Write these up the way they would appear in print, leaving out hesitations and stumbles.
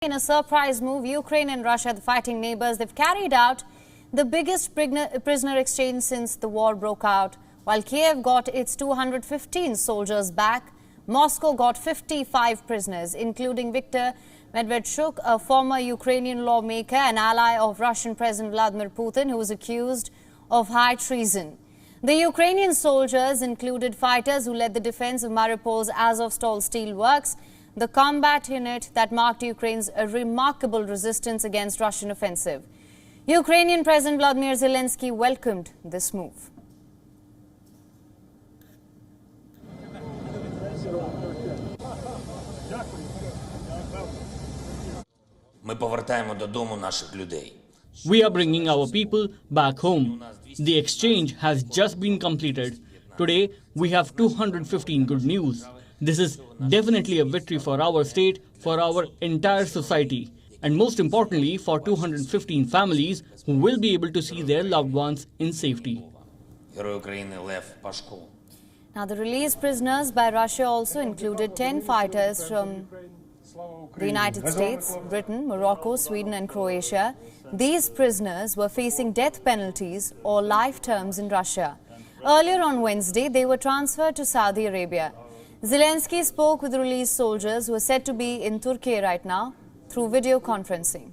In a surprise move, Ukraine and Russia, the fighting neighbors, they've carried out the biggest prisoner exchange since the war broke out. While Kiev got its 215 soldiers back, Moscow got 55 prisoners, including Viktor Medvedchuk, a former Ukrainian lawmaker and ally of Russian President Vladimir Putin, who was accused of high treason. The Ukrainian soldiers included fighters who led the defense of Mariupol's Azovstal steelworks, the combat unit that marked Ukraine's remarkable resistance against Russian offensive. Ukrainian President Vladimir Zelensky welcomed this move. Ми повертаємо додому наших людей. We are bringing our people back home. The exchange has just been completed. Today, we have 215 good news. This is definitely a victory for our state, for our entire society, and most importantly, for 215 families who will be able to see their loved ones in safety. Герой України Лев Пашко. Now, the released prisoners by Russia also included 10 fighters from the United States, Britain, Morocco, Sweden and Croatia. These prisoners were facing death penalties or life terms in Russia. Earlier on Wednesday, they were transferred to Saudi Arabia. Zelensky spoke with the released soldiers who are said to be in Turkey right now through video conferencing.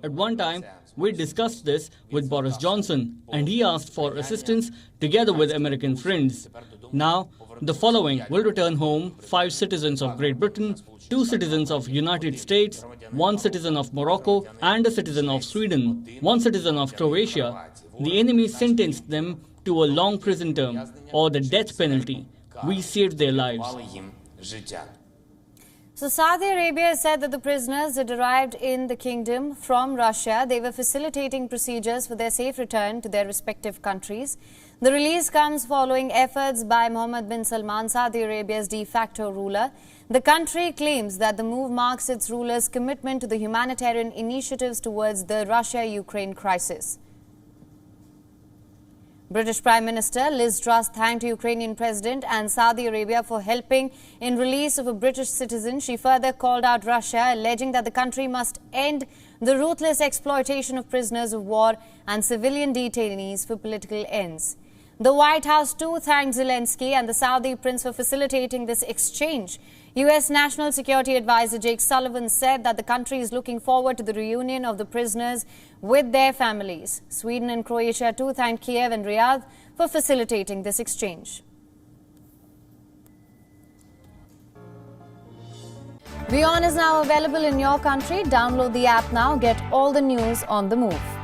At one time, we discussed this with Boris Johnson, and he asked for assistance together with American friends. Now, the following will return home: 5 citizens of Great Britain, 2 citizens of United States, 1 citizen of Morocco, and a citizen of Sweden, 1 citizen of Croatia. The enemy sentenced them to a long prison term or the death penalty. We saved their lives. So Saudi Arabia said that the prisoners had arrived in the kingdom from Russia. They were facilitating procedures for their safe return to their respective countries. The release comes following efforts by Mohammed bin Salman, Saudi Arabia's de facto ruler. The country claims that the move marks its ruler's commitment to the humanitarian initiatives towards the Russia-Ukraine crisis. British Prime Minister Liz Truss thanked Ukrainian President and Saudi Arabia for helping in release of a British citizen. She further called out Russia, alleging that the country must end the ruthless exploitation of prisoners of war and civilian detainees for political ends. The White House too thanked Zelensky and the Saudi prince for facilitating this exchange. U.S. National Security Advisor Jake Sullivan said that the country is looking forward to the reunion of the prisoners with their families. Sweden and Croatia too thanked Kiev and Riyadh for facilitating this exchange. WION is now available in your country. Download the app now. Get all the news on the move.